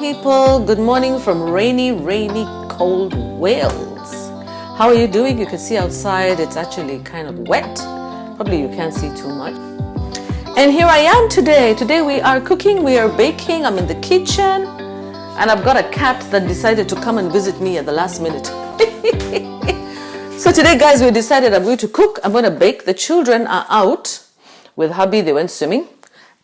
people, good morning from rainy, cold Wales. How are you doing? You can see outside it's actually kind of wet. Probably you can't see too much. And here I am today. Today we are cooking, we are baking, I'm in the kitchen, and I've got a cat that decided to come and visit me at the last minute. So today, guys, we decided I'm going to cook, I'm going to bake. The children are out with hubby, they went swimming.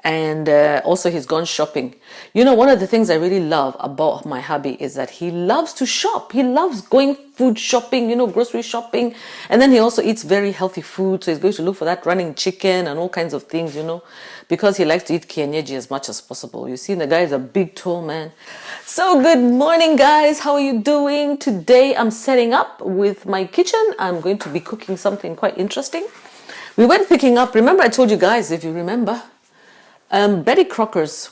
And also he's gone shopping. You know, one of the things I really love about my hubby is that he loves to shop. He loves going food shopping, you know, grocery shopping. And then he also eats very healthy food. So he's going to look for that running chicken and all kinds of things, you know, because he likes to eat kienyeji as much as possible. You see, the guy is a big, tall man. So good morning, guys. How are you doing? Today I'm setting up with my kitchen. I'm going to be cooking something quite interesting. We went picking up. Remember I told you guys, if you remember, Betty Crocker's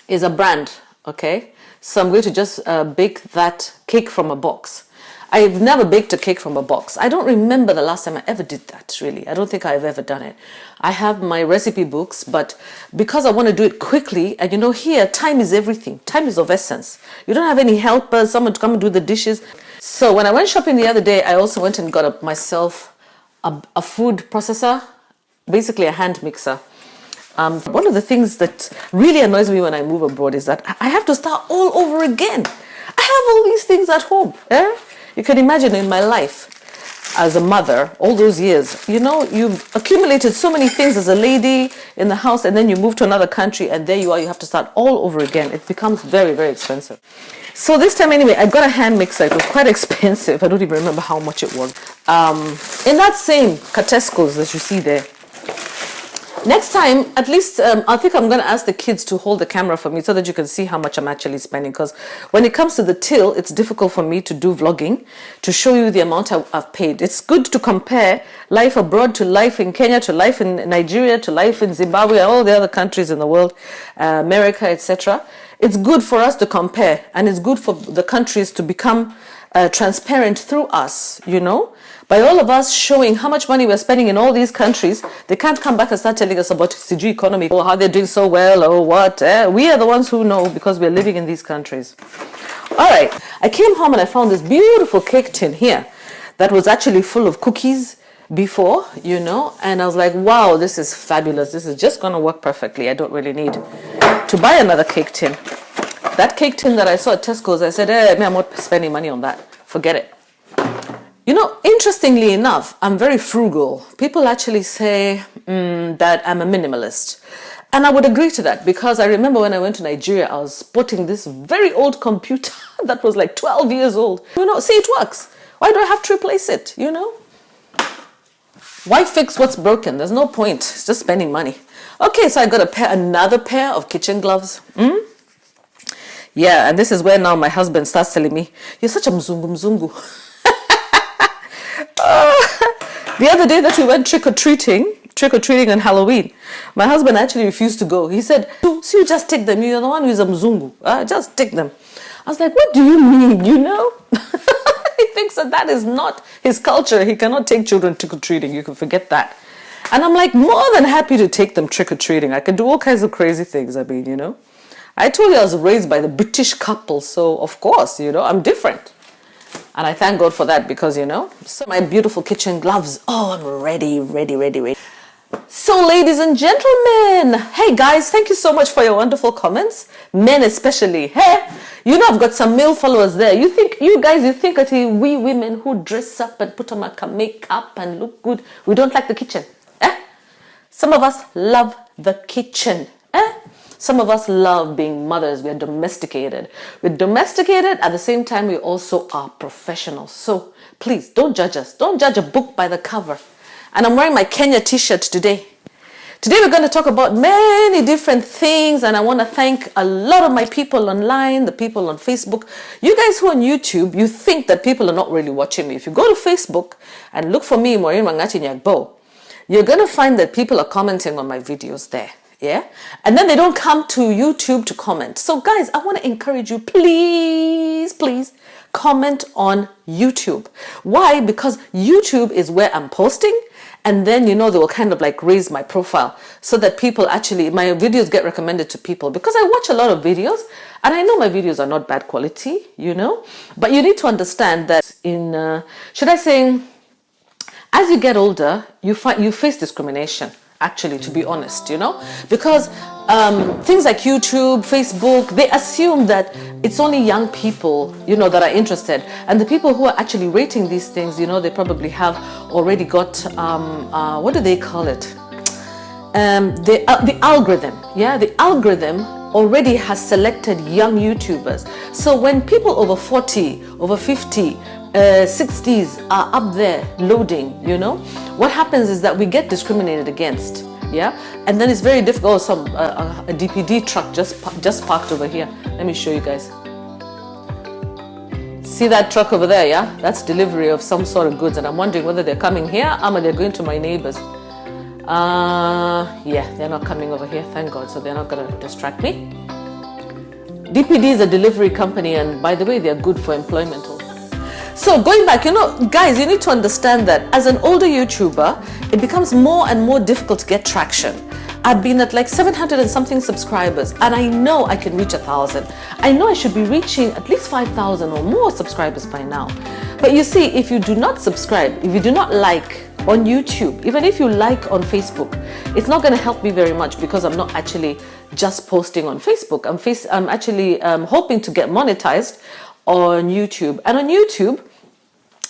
is a brand, okay? So I'm going to just bake that cake from a box. I've never baked a cake from a box. I don't remember the last time I ever did that, really. I don't think I've ever done it. I have my recipe books, but because I want to do it quickly, and you know, here, time is everything. Time is of essence. You don't have any helpers, someone to come and do the dishes. So when I went shopping the other day, I also went and got myself a food processor, basically a hand mixer. One of the things that really annoys me when I move abroad is that I have to start all over again. I have all these things at home. You can imagine in my life as a mother, all those years, you know, you've accumulated so many things as a lady in the house, and then you move to another country and there you are, you have to start all over again. It becomes very, very expensive. So this time anyway, I got a hand mixer. It was quite expensive. I don't even remember how much it was. In that same Tesco's that you see there. Next time, at least, I think I'm going to ask the kids to hold the camera for me so that you can see how much I'm actually spending. Because when it comes to the till, it's difficult for me to do vlogging, to show you the amount I've paid. It's good to compare life abroad to life in Kenya, to life in Nigeria, to life in Zimbabwe, and all the other countries in the world, America, etc. It's good for us to compare, and it's good for the countries to become transparent through us, you know. By all of us showing how much money we're spending in all these countries, they can't come back and start telling us about CG economy or how they're doing so well or what. We are the ones who know because we're living in these countries. All right, I came home and I found this beautiful cake tin here that was actually full of cookies before, you know, and I was like, wow, this is fabulous. This is just going to work perfectly. I don't really need to buy another cake tin. That cake tin that I saw at Tesco's, I said, I'm not spending money on that. Forget it. You know, interestingly enough, I'm very frugal. People actually say that I'm a minimalist. And I would agree to that because I remember when I went to Nigeria, I was sporting this very old computer that was like 12 years old. You know, see, it works. Why do I have to replace it, you know? Why fix what's broken? There's no point. It's just spending money. Okay, so I got another pair of kitchen gloves. Yeah, and this is where now my husband starts telling me, you're such a mzungu. The other day that we went trick-or-treating on Halloween, my husband actually refused to go. He said, so you just take them. You're the one who's a mzungu. Just take them. I was like, what do you mean, you know? He thinks that is not his culture. He cannot take children trick-or-treating. You can forget that. And I'm like, more than happy to take them trick-or-treating. I can do all kinds of crazy things. I mean, you know. I told you I was raised by the British couple. So, of course, you know, I'm different. And I thank God for that because, you know, so my beautiful kitchen gloves. Oh, I'm ready. So, ladies and gentlemen, hey guys, thank you so much for your wonderful comments. Men especially. Hey, you know I've got some male followers there. You think that we women who dress up and put on our makeup and look good, we don't like the kitchen. Some of us love the kitchen. Some of us love being mothers. We're domesticated. We're domesticated. At the same time, we also are professionals. So please don't judge us. Don't judge a book by the cover. And I'm wearing my Kenya t-shirt today. Today we're going to talk about many different things. And I want to thank a lot of my people online, the people on Facebook. You guys who are on YouTube, you think that people are not really watching me. If you go to Facebook and look for me, Maureen Wangati Nyagbo, you're going to find that people are commenting on my videos there. Yeah, and then they don't come to YouTube to comment. So guys, I want to encourage you, please comment on YouTube. Why? Because YouTube is where I'm posting, and then, they will kind of like raise my profile so that people actually, my videos get recommended to people, because I watch a lot of videos and I know my videos are not bad quality, but you need to understand that should I say, as you get older, you face discrimination, actually, to be honest, because things like YouTube, Facebook, they assume that it's only young people, that are interested. And the people who are actually rating these things, they probably have already got, what do they call it? The algorithm, the algorithm already has selected young YouTubers. So when people over 40, over 50, 60s are up there loading, what happens is that we get discriminated against. And then it's very difficult. A DPD truck just parked over here. Let me show you guys. See that truck over there? That's delivery of some sort of goods, and I'm wondering whether they're coming here or they're going to my neighbors. They're not coming over here, thank God, so they're not going to distract me. DPD is a delivery company, and by the way, they're good for employment. So going back, guys, you need to understand that as an older YouTuber, it becomes more and more difficult to get traction. I've been at like 700 and something subscribers, and I know I can reach 1,000. I know I should be reaching at least 5,000 or more subscribers by now. But you see, if you do not subscribe, if you do not like on YouTube, even if you like on Facebook, it's not going to help me very much, because I'm not actually just posting on Facebook. I'm actually hoping to get monetized on YouTube. And on YouTube,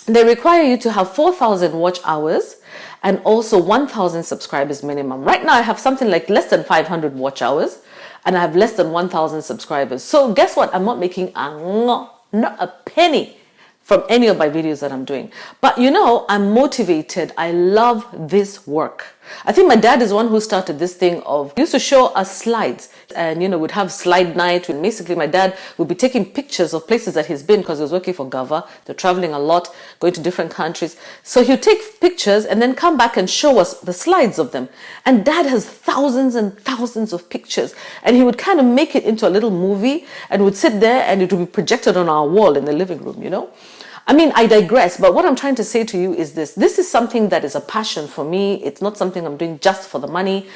they require you to have 4,000 watch hours and also 1,000 subscribers minimum. Right now I have something like less than 500 watch hours and I have less than 1,000 subscribers. So guess what? I'm not making not a penny from any of my videos that I'm doing. But I'm motivated. I love this work. I think my dad is one who started this thing he used to show us slides, and would have slide night, and basically my dad would be taking pictures of places that he's been, because he was working for Gava. They're traveling a lot, going to different countries. So he'd take pictures and then come back and show us the slides of them. And Dad has thousands and thousands of pictures, and he would kind of make it into a little movie and would sit there and it would be projected on our wall in the living room, I mean, I digress, but what I'm trying to say to you is this. This is something that is a passion for me. It's not something I'm doing just for the money,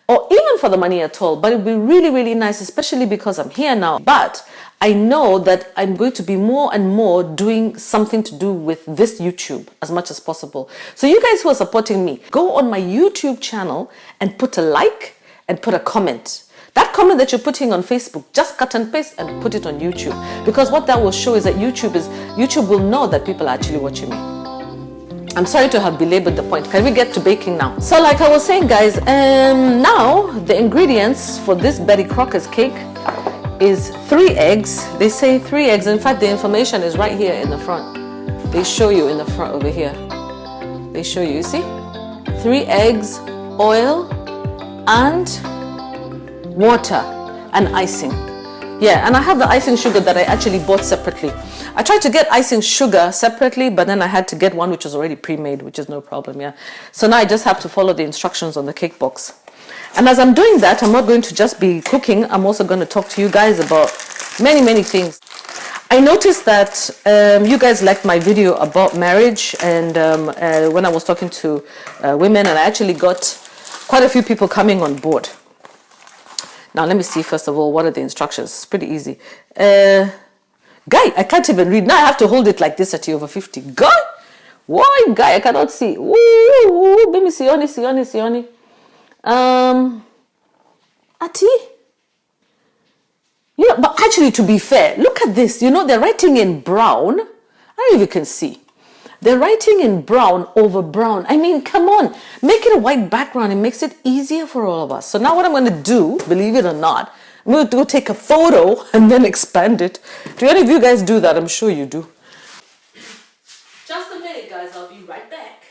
or even for the money at all, but it would be really, really nice, especially because I'm here now. But I know that I'm going to be more and more doing something to do with this YouTube as much as possible. So you guys who are supporting me, go on my YouTube channel and put a like and put a comment. That comment that you're putting on Facebook, just cut and paste and put it on YouTube. Because what that will show is that YouTube will know that people are actually watching me. I'm sorry to have belabored the point. Can we get to baking now? So like I was saying, guys, now the ingredients for this Betty Crocker's cake is 3 eggs. They say 3 eggs. In fact, the information is right here in the front. They show you in the front over here. They show you see? 3 eggs, oil, and water and icing. And I have the icing sugar that I actually bought separately. I tried to get icing sugar separately, but then I had to get one which was already pre-made, which is no problem. So now I just have to follow the instructions on the cake box. And as I'm doing that, I'm not going to just be cooking. I'm also going to talk to you guys about many things. I noticed that you guys liked my video about marriage, and when I was talking to women, and I actually got quite a few people coming on board. Now, let me see, first of all, what are the instructions? It's pretty easy. Guy, I can't even read. Now I have to hold it like this at you over 50. Guy? Why, Guy? I cannot see. Ooh, let me see. Sioni. Ati? But actually, to be fair, look at this. They're writing in brown. I don't know if you can see. They're writing in brown over brown. I mean, come on. Make it a white background. It makes it easier for all of us. So now what I'm going to do, believe it or not, I'm going to go take a photo and then expand it. Do any of you guys do that? I'm sure you do. Just a minute, guys. I'll be right back.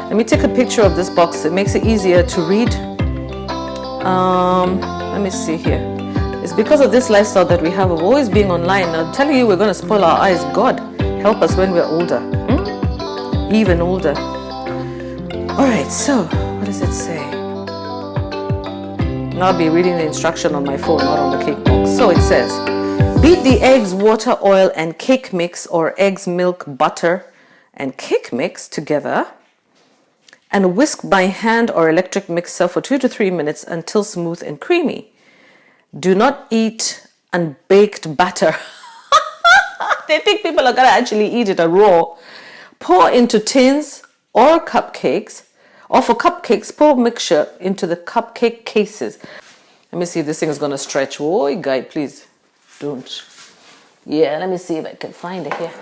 Let me take a picture of this box. It makes it easier to read. Let me see here. It's because of this lifestyle that we have of always being online. I'm telling you, we're going to spoil our eyes. God help us when we're older. Even older. All right, so what does it say? I'll be reading the instruction on my phone, not on the cake box. So it says, beat the eggs, water, oil, and cake mix, or eggs, milk, butter, and cake mix together, and whisk by hand or electric mixer for 2 to 3 minutes until smooth and creamy. Do not eat unbaked batter. They think people are going to actually eat it raw. Pour into tins or cupcakes, or for cupcakes, pour mixture into the cupcake cases. Let me see if this thing is going to stretch. Oh, guy, please don't. Yeah, let me see if I can find it here.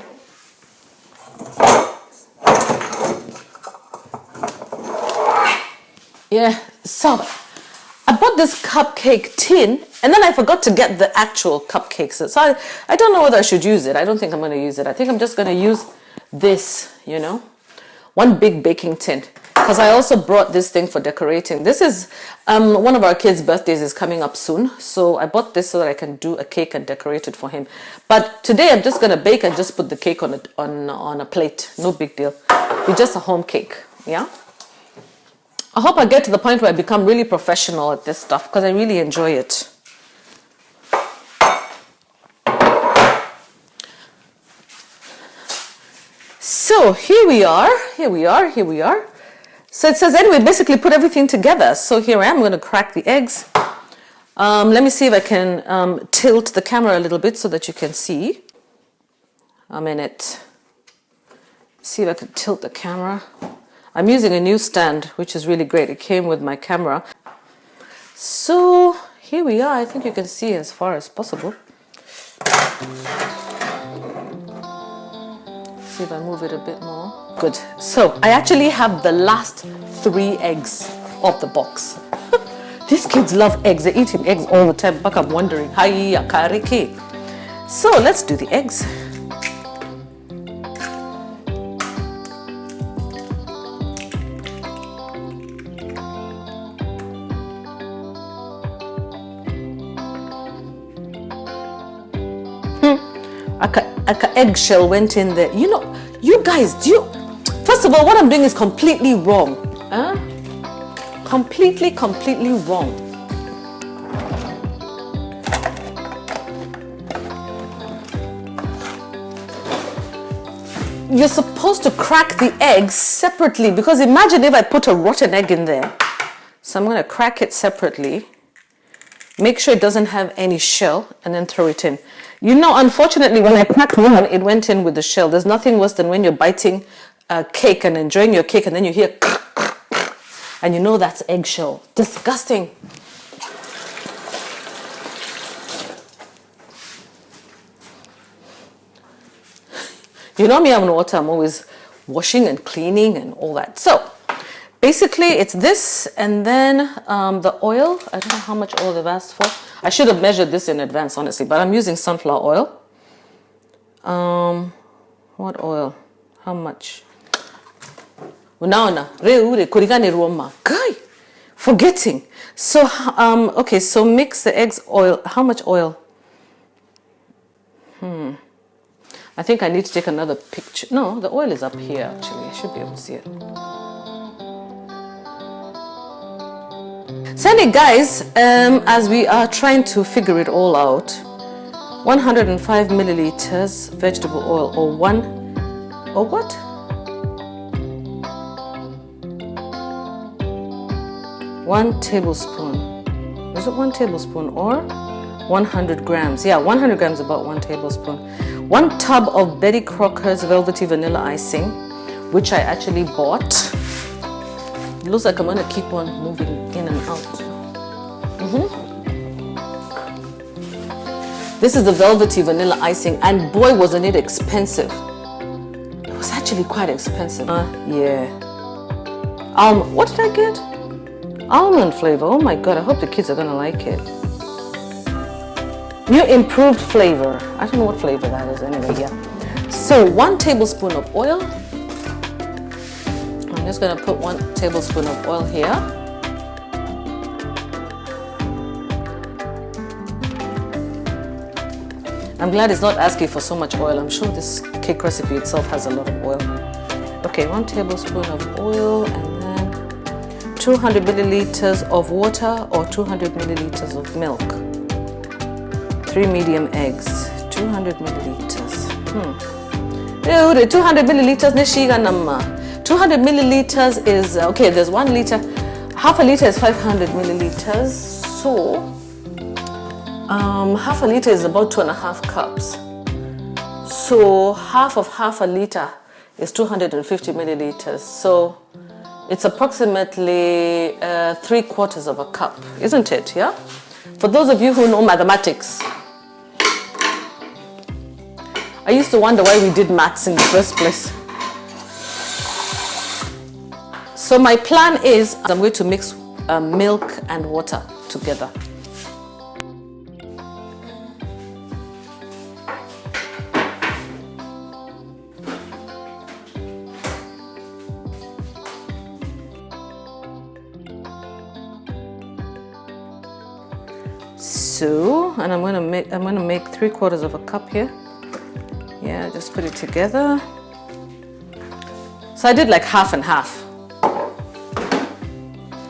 Yeah, so I bought this cupcake tin and then I forgot to get the actual cupcakes. So I don't know whether I should use it. I don't think I'm going to use it. I think I'm just going to use this, you know, one big baking tin. Because I also brought this thing for decorating. This is one of our kids' birthdays is coming up soon. So I bought this so that I can do a cake and decorate it for him. But today I'm just going to bake and just put the cake on a plate. No big deal. It's just a home cake. Yeah. I hope I get to the point where I become really professional at this stuff because I really enjoy it. So here we are. So it says, anyway, basically put everything together. So here I am going to crack the eggs. Let me see if I can tilt the camera a little bit so that you can see. I'm in it. See if I can tilt the camera. I'm using a new stand, which is really great. It came with my camera. So here we are. I think you can see as far as possible. See if I move it a bit more. Good. So I actually have the last 3 eggs of the box. These kids love eggs. They're eating eggs all the time. But I'm wondering, hiya, kariki. So let's do the eggs. Aka eggshell went in there. You know, you guys, first of all, what I'm doing is completely wrong. Completely wrong. You're supposed to crack the eggs separately, because imagine if I put a rotten egg in there. So I'm going to crack it separately. Make sure it doesn't have any shell and then throw it in. You know, unfortunately, when I cracked one, it went in with the shell. There's nothing worse than when you're biting a cake and enjoying your cake and then you hear and you know that's eggshell. Disgusting. You know me, I'm water. I'm always washing and cleaning and all that. So basically, it's this and then the oil. I don't know how much oil they've asked for. I should have measured this in advance, honestly, but I'm using sunflower oil. What oil? How much? Forgetting. So, okay, so mix the eggs oil. How much oil? I think I need to take another picture. No, the oil is up here, actually. I should be able to see it. So anyway, guys, as we are trying to figure it all out, 105 milliliters vegetable oil, or 1 tablespoon. Is it 1 tablespoon or 100 grams? Yeah, 100 grams, about 1 tablespoon. 1 tub of Betty Crocker's Velvety Vanilla Icing, which I actually bought. It looks like I'm going to keep on moving in and out. This is the Velvety Vanilla Icing, and boy, wasn't it expensive. It was actually quite expensive. Yeah. What did I get? Almond flavor. Oh my god, I hope the kids are going to like it. New improved flavor. I don't know what flavor that is anyway, yeah. So 1 tablespoon of oil. I'm just going to put 1 tablespoon of oil here. I'm glad it's not asking for so much oil. I'm sure this cake recipe itself has a lot of oil. Okay, 1 tablespoon of oil, and then 200 milliliters of water or 200 milliliters of milk. 3 medium eggs. 200 milliliters. Dude, 200 milliliters nishiga nama. 200 milliliters is okay. There's 1 liter. Half a liter is 500 milliliters. So half a liter is about 2.5 cups. So half a liter is 250 milliliters. So it's approximately 3/4 of a cup, isn't it? Yeah. For those of you who know mathematics, I used to wonder why we did maths in the first place. So my plan is I'm going to mix milk and water together. So, and I'm gonna make 3/4 of a cup here. Yeah, just put it together. So I did like half and half.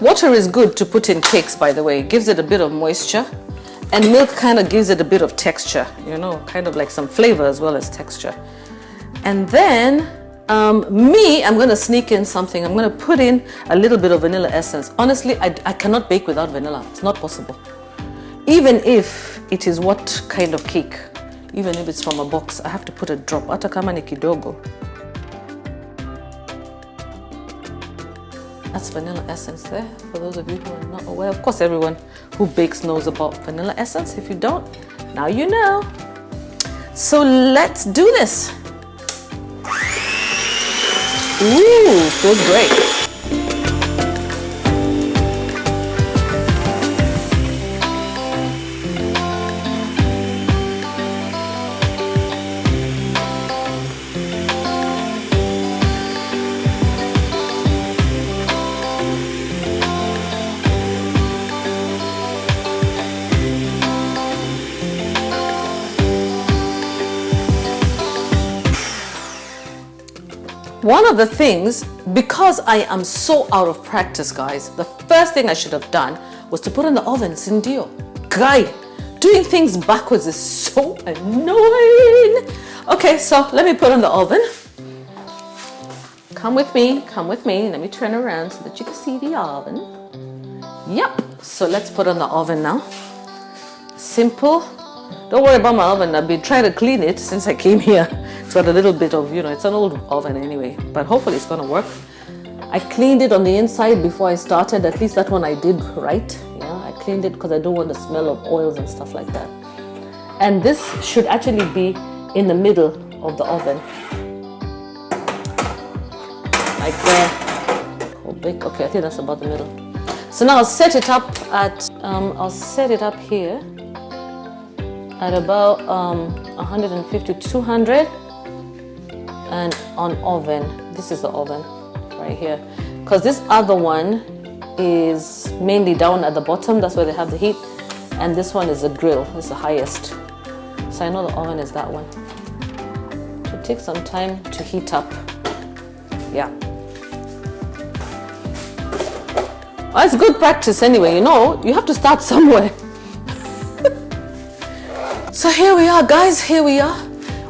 Water is good to put in cakes, by the way. It gives it a bit of moisture, and milk kind of gives it a bit of texture, you know, kind of like some flavor as well as texture. And then I'm gonna sneak in something. I'm gonna put in a little bit of vanilla essence. Honestly, I cannot bake without vanilla. It's not possible. Even if it is what kind of cake, even if it's from a box, I have to put a drop. Hata kama ni kidogo. That's vanilla essence there, for those of you who are not aware. Of course, everyone who bakes knows about vanilla essence. If you don't, now you know. So let's do this. Ooh, feels great. One of the things, because I am so out of practice, guys, the first thing I should have done was to put in the oven, Sindio. Guy, doing things backwards is so annoying. Okay, so let me put in the oven. Come with me, come with me. Let me turn around so that you can see the oven. Yep, so let's put on the oven now. Simple. Don't worry about my oven. I've been trying to clean it since I came here. It's got a little bit of, you know, it's an old oven anyway, but hopefully it's gonna work. I cleaned it on the inside before I started. At least that one I did right. Yeah, I cleaned it because I don't want the smell of oils and stuff like that. And this should actually be in the middle of the oven. Like there. Oh, big. Okay, I think that's about the middle. So now I'll set it up at, here at about 150 to 200. And on oven, this is the oven right here, because this other one is mainly down at the bottom. That's where they have the heat, and this one is the grill. It's the highest, so I know the oven is that one. It will take some time to heat up. Yeah, well, it's good practice anyway. You know, you have to start somewhere. So here we are, guys. Here we are.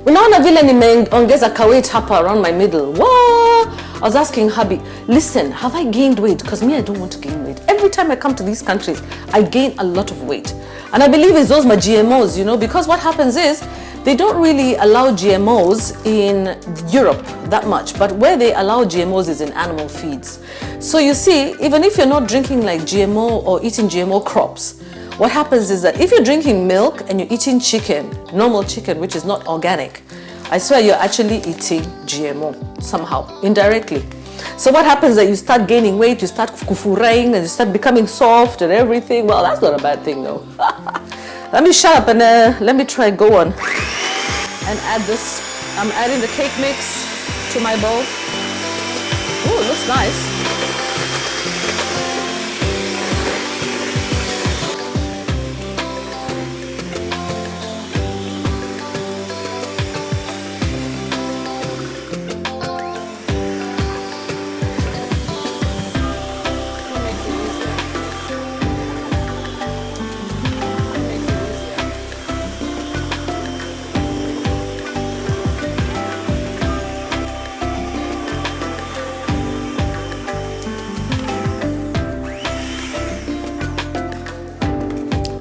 Unaona vile nimeongeza kaweight hapa around my middle. What? I was asking hubby, listen, have I gained weight? Because me, I don't want to gain weight. Every time I come to these countries, I gain a lot of weight. And I believe it's those my GMOs, you know, because what happens is they don't really allow GMOs in Europe that much. But where they allow GMOs is in animal feeds. So you see, even if you're not drinking like GMO or eating GMO crops, what happens is that if you're drinking milk and you're eating chicken, normal chicken, which is not organic, I swear you're actually eating GMO somehow, indirectly. So what happens is that you start gaining weight, you start kufuraying, and you start becoming soft and everything. Well, that's not a bad thing though. Let me shut up and let me try go on. And add this. I'm adding the cake mix to my bowl. Ooh. Oh, it looks nice.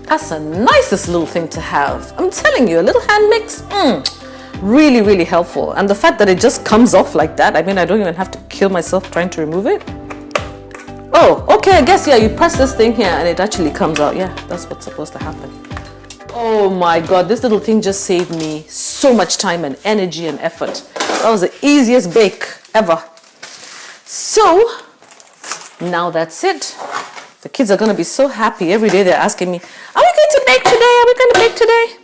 That's the nicest little thing to have. I'm telling you, a little hand mix, really, really helpful. And the fact that it just comes off like that, I mean, I don't even have to kill myself trying to remove it. Oh, okay, I guess, yeah, you press this thing here and it actually comes out. Yeah, that's what's supposed to happen. Oh my God, this little thing just saved me so much time and energy and effort. That was the easiest bake ever. So, now that's it. The kids are going to be so happy. Every day they're asking me, are we going to bake today? Are we going to bake today?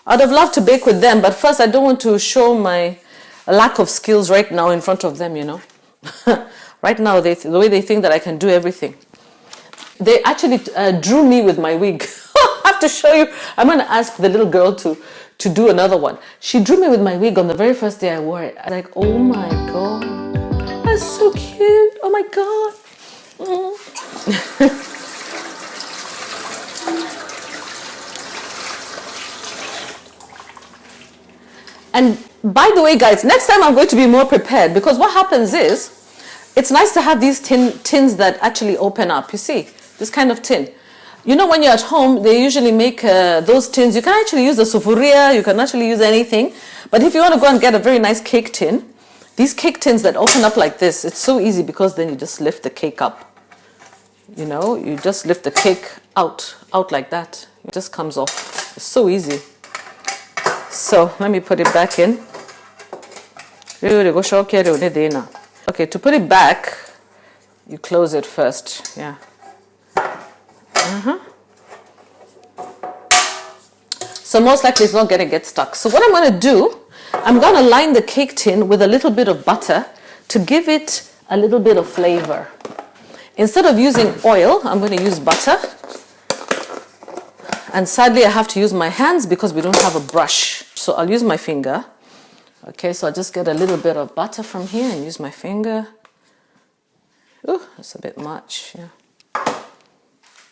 I'd have loved to bake with them, but first I don't want to show my lack of skills right now in front of them, you know. Right now, the way they think that I can do everything. They actually drew me with my wig. I have to show you. I'm going to ask the little girl to do another one. She drew me with my wig on the very first day I wore it. I'm like, oh my God, that's so cute. Oh my God. And by the way, guys, next time I'm going to be more prepared, because what happens is, it's nice to have these tins that actually open up. You see, this kind of tin. You know, when you're at home, they usually make those tins. You can actually use the sufuria, you can actually use anything. But if you want to go and get a very nice cake tin, these cake tins that open up like this, it's so easy because then you just lift the cake up. You know, you just lift the cake out like that. It just comes off. It's so easy. So let me put it back in. Okay, to put it back, you close it first. Yeah. So most likely it's not going to get stuck. So what I'm going to do, I'm going to line the cake tin with a little bit of butter to give it a little bit of flavor. Instead of using oil, I'm going to use butter. And sadly, I have to use my hands because we don't have a brush. So I'll use my finger. Okay, so I'll just get a little bit of butter from here and use my finger. Ooh, that's a bit much. Yeah.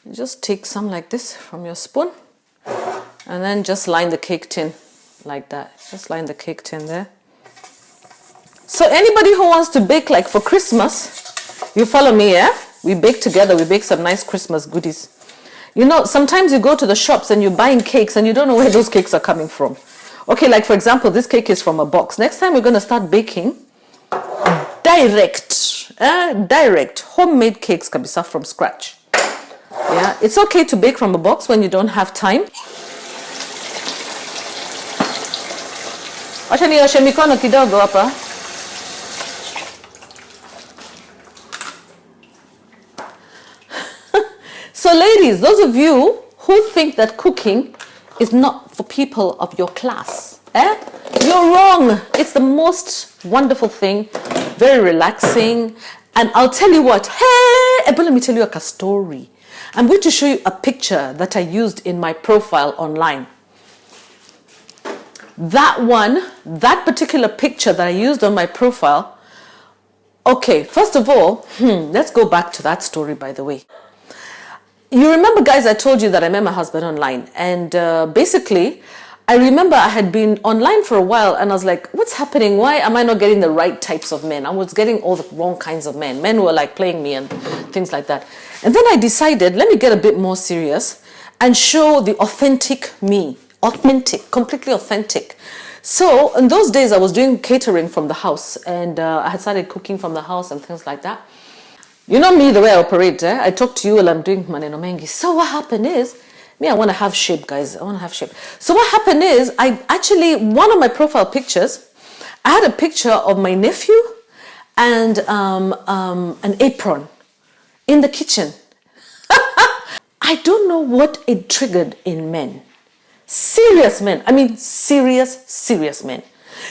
You just take some like this from your spoon. And then just line the cake tin like that. Just line the cake tin there. So anybody who wants to bake like for Christmas, you follow me, yeah? We bake together, we bake some nice Christmas goodies. You know, sometimes you go to the shops and you're buying cakes and you don't know where those cakes are coming from. Okay, like for example, this cake is from a box. Next time we're going to start baking direct homemade cakes can be served from scratch. Yeah, it's okay to bake from a box when you don't have time. Acha nioshe mikono kidogo hapa. So ladies, those of you who think that cooking is not for people of your class, you're wrong. It's the most wonderful thing, very relaxing. And I'll tell you what, but let me tell you a story. I'm going to show you a picture that I used in my profile online. That particular picture that I used on my profile. Okay, first of all, let's go back to that story, by the way. You remember, guys, I told you that I met my husband online. And basically, I remember I had been online for a while and I was like, what's happening? Why am I not getting the right types of men? I was getting all the wrong kinds of men. Men who were like playing me and things like that. And then I decided, let me get a bit more serious and show the authentic me. Authentic, completely authentic. So in those days, I was doing catering from the house and I had started cooking from the house and things like that. You know me, the way I operate, I talk to you while I'm doing maneno mengi. So what happened is, I want to have shape, guys. I want to have shape. So what happened is, one of my profile pictures, I had a picture of my nephew and an apron in the kitchen. I don't know what it triggered in men. Serious men. I mean, serious men.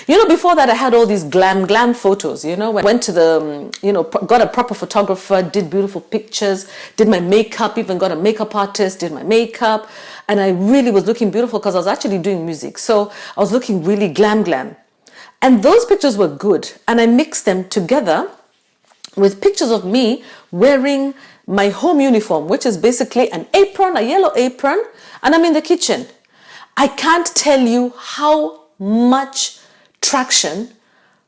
You know, before that I had all these glam photos, you know, I went to the, you know, got a proper photographer, did beautiful pictures, did my makeup, even got a makeup artist, did my makeup. And I really was looking beautiful because I was actually doing music. So I was looking really glam. And those pictures were good. And I mixed them together with pictures of me wearing my home uniform, which is basically an apron, a yellow apron, and I'm in the kitchen. I can't tell you how much traction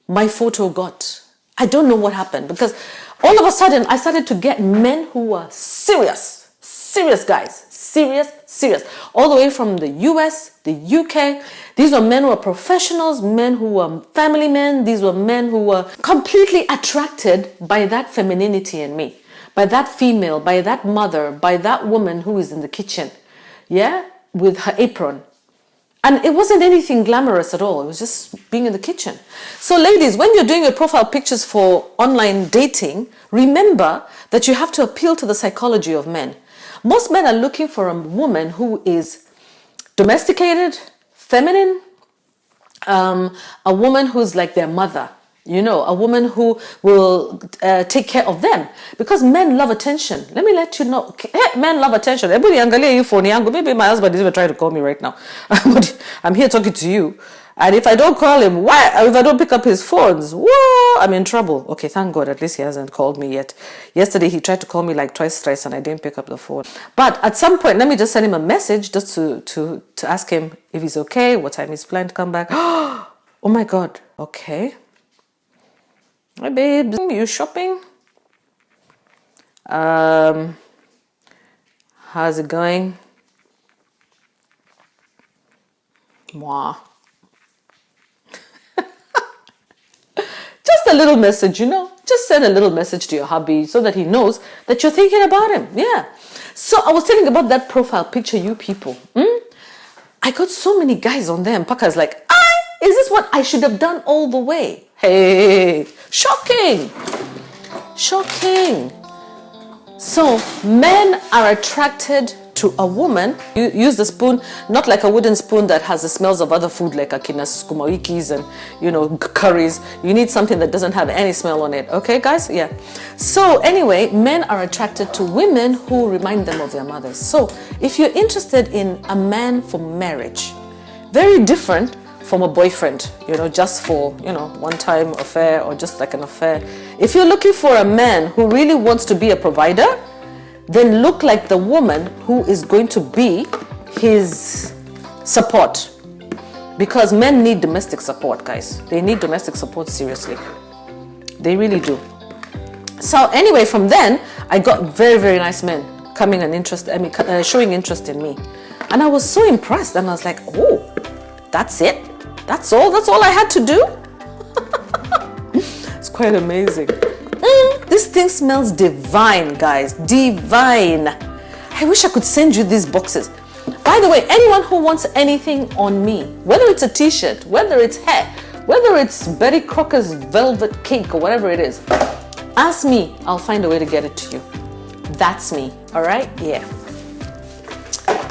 my photo got. I don't know what happened, because all of a sudden I started to get men who were serious guys, serious, all the way from the US, the UK. These were men who were professionals, men who were family men. These were men who were completely attracted by that femininity in me, by that female, by that mother, by that woman who is in the kitchen, yeah, with her apron. And it wasn't anything glamorous at all. It was just being in the kitchen. So ladies, when you're doing your profile pictures for online dating, remember that you have to appeal to the psychology of men. Most men are looking for a woman who is domesticated, feminine, a woman who's like their mother, you know, a woman who will take care of them, because men love attention. Let me let you know, men love attention. Maybe my husband is even trying to call me right now, but I'm here talking to you. And if I don't call him, if I don't pick up his phones, whoa, I'm in trouble. Okay, thank God, at least he hasn't called me yet. Yesterday, he tried to call me like twice, and I didn't pick up the phone. But at some point, let me just send him a message just to ask him if he's okay, what time he's planning to come back. Oh my God, okay. Hi, babe, you shopping? How's it going? Mwah. Just a little message, you know, just send a little message to your hubby so that he knows that you're thinking about him. Yeah. So I was telling about that profile picture, you people. I got so many guys on there, and Paka's like, is this what I should have done all the way? Hey, shocking. So men are attracted to a woman. You use the spoon, not like a wooden spoon that has the smells of other food like akina sukuma wikis and, you know, curries. You need something that doesn't have any smell on it. Okay, guys? Yeah. So anyway, men are attracted to women who remind them of their mothers. So if you're interested in a man for marriage, very different from a boyfriend, you know, just for, you know, one-time affair or just like an affair. If you're looking for a man who really wants to be a provider, then look like the woman who is going to be his support. Because men need domestic support, guys. They need domestic support seriously. They really do. So anyway, from then, I got very nice men coming and showing interest in me. And I was so impressed. And I was like, oh, that's it? That's all I had to do? It's quite amazing. This thing smells divine, guys. Divine. I wish I could send you these boxes. By the way, anyone who wants anything on me, whether it's a t-shirt, whether it's hair, whether it's Betty Crocker's velvet cake or whatever it is, ask me. I'll find a way to get it to you. That's me. All right? Yeah.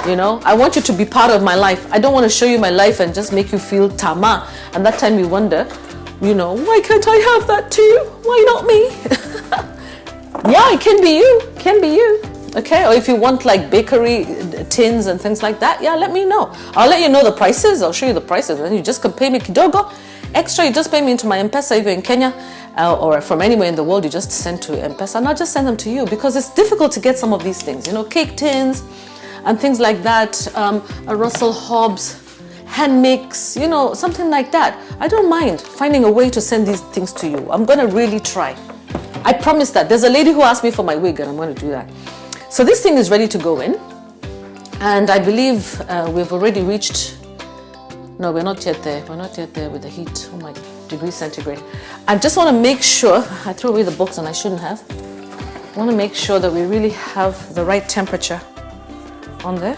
You know, I want you to be part of my life. I don't want to show you my life and just make you feel tama. And that time you wonder, you know, why can't I have that too? Why not me? Yeah, it can be you. Can be you. Okay, or if you want like bakery tins and things like that, yeah, let me know. I'll let you know the prices. I'll show you the prices. And then you just can pay me kidogo. Extra, you just pay me into my M-Pesa if you're in Kenya or from anywhere in the world. You just send to M-Pesa and I'll just send them to you, because it's difficult to get some of these things. You know, cake tins and things like that. A Russell Hobbs hand mix, you know, something like that. I don't mind finding a way to send these things to you. I'm going to really try. I promise that. There's a lady who asked me for my wig and I'm going to do that. So this thing is ready to go in. And I believe we've already reached... No, we're not yet there. We're not yet there with the heat. Oh my degree centigrade. I just want to make sure... I threw away the box and I shouldn't have. I want to make sure that we really have the right temperature on there.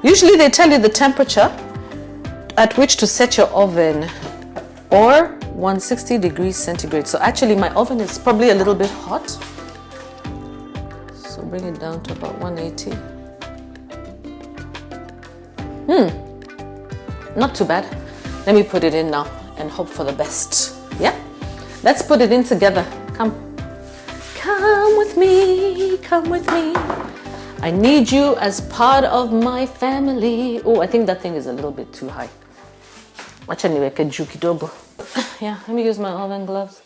Usually they tell you the temperature at which to set your oven, or 160 degrees centigrade. So actually my oven is probably a little bit hot. So bring it down to about 180. Not too bad. Let me put it in now and hope for the best. Yeah? Let's put it in together. Come. Come with me. Come with me. I need you as part of my family. Oh, I think that thing is a little bit too high. Watch anyway, kidogo. Yeah, let me use my oven gloves.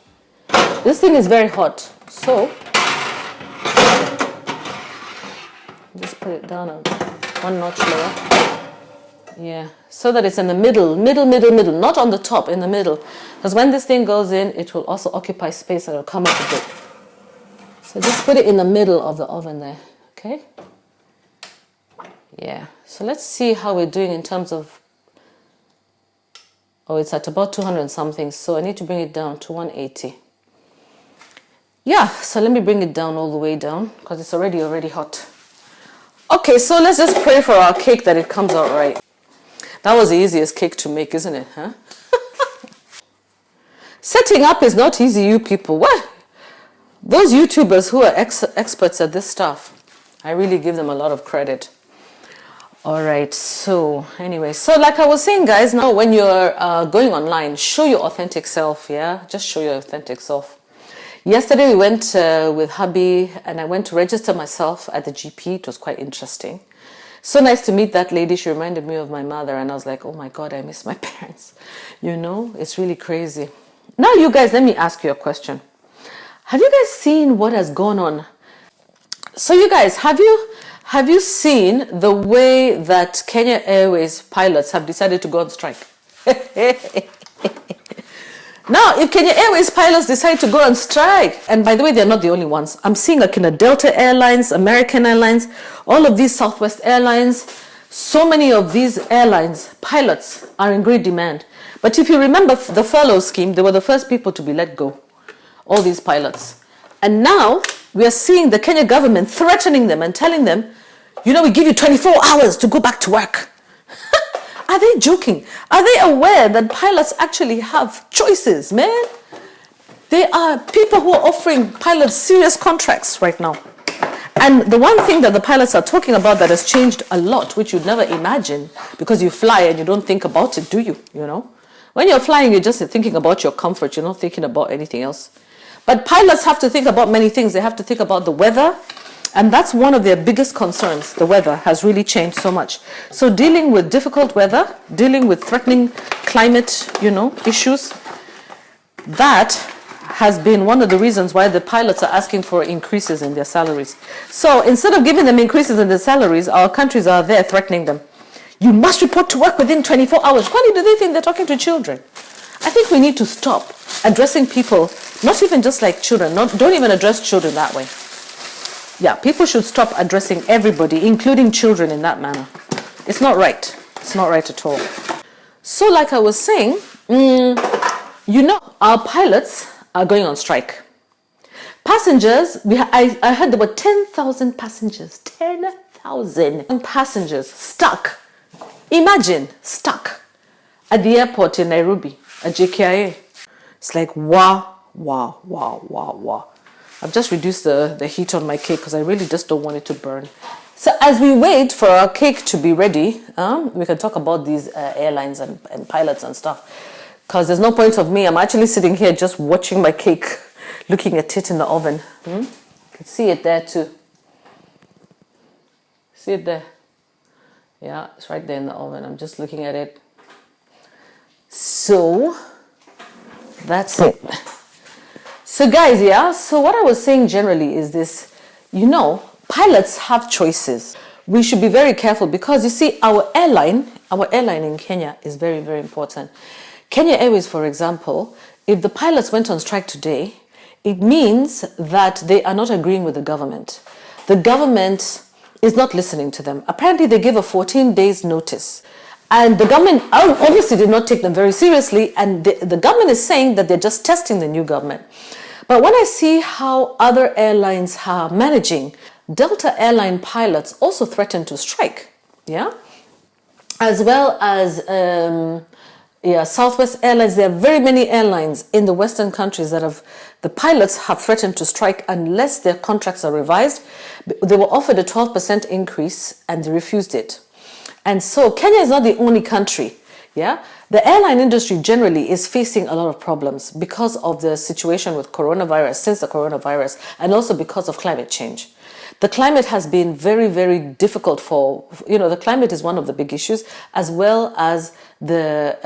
This thing is very hot, so just put it down one notch lower. Yeah, so that it's in the middle, not on the top, in the middle. Because when this thing goes in, it will also occupy space and it'll come up a bit. So just put it in the middle of the oven there, okay? Yeah, so let's see how we're doing in terms of, oh, it's at about 200 and something, so I need to bring it down to 180. Yeah, so let me bring it down all the way down because it's already hot. Okay, so let's just pray for our cake that it comes out right. That was the easiest cake to make, isn't it, huh? Setting up is not easy, you people. What? Those YouTubers who are experts at this stuff, I really give them a lot of credit. All right, so anyway, so like I was saying, guys, now when you're going online, show your authentic self, yeah? Just show your authentic self. Yesterday we went with hubby and I went to register myself at the GP. It was quite interesting. So nice to meet that lady. She reminded me of my mother and I was like, oh my God, I miss my parents. You know, it's really crazy. Now you guys, let me ask you a question. Have you guys seen what has gone on? So you guys, have you seen the way that Kenya Airways pilots have decided to go on strike? Now, if Kenya Airways pilots decide to go on strike, and by the way, they're not the only ones. I'm seeing like in Delta Airlines, American Airlines, all of these Southwest Airlines, so many of these airlines, pilots are in great demand. But if you remember the furlough scheme, they were the first people to be let go, all these pilots. And now we are seeing the Kenya government threatening them and telling them, you know, we give you 24 hours to go back to work. Are they joking? Are they aware that pilots actually have choices, man? There are people who are offering pilots serious contracts right now. And the one thing that the pilots are talking about that has changed a lot, which you'd never imagine, because you fly and you don't think about it, do you? You know? When you're flying, you're just thinking about your comfort. You're not thinking about anything else. But pilots have to think about many things. They have to think about the weather. And that's one of their biggest concerns. The weather has really changed so much. So dealing with difficult weather, dealing with threatening climate, you know, issues, that has been one of the reasons why the pilots are asking for increases in their salaries. So instead of giving them increases in their salaries, our countries are there threatening them. You must report to work within 24 hours. Why do they think they're talking to children? I think we need to stop addressing people, not even just like children. Don't even address children that way. Yeah, people should stop addressing everybody, including children, in that manner. It's not right. It's not right at all. So like I was saying, you know, our pilots are going on strike. Passengers, I heard there were 10,000 passengers. 10,000 passengers stuck. Imagine, stuck at the airport in Nairobi, at JKIA. It's like, wow. I've just reduced the heat on my cake because I really just don't want it to burn. So as we wait for our cake to be ready, we can talk about these airlines and pilots and stuff. Because there's no point of me. I'm actually sitting here just watching my cake, looking at it in the oven. You can see it there too. See it there? Yeah, it's right there in the oven. I'm just looking at it. So that's it. So guys, yeah, so what I was saying generally is this, you know, pilots have choices. We should be very careful because you see our airline in Kenya is very, very important. Kenya Airways, for example, if the pilots went on strike today, it means that they are not agreeing with the government. The government is not listening to them. Apparently they give a 14 days notice. And the government obviously did not take them very seriously. And the government is saying that they're just testing the new government. But when I see how other airlines are managing, Delta airline pilots also threatened to strike, yeah? As well as Southwest Airlines. There are very many airlines in the Western countries that the pilots have threatened to strike unless their contracts are revised. They were offered a 12% increase and they refused it. And so Kenya is not the only country, yeah? The airline industry generally is facing a lot of problems because of the situation with coronavirus, since the coronavirus, and also because of climate change. The climate has been very, very difficult for, the climate is one of the big issues, as well as the,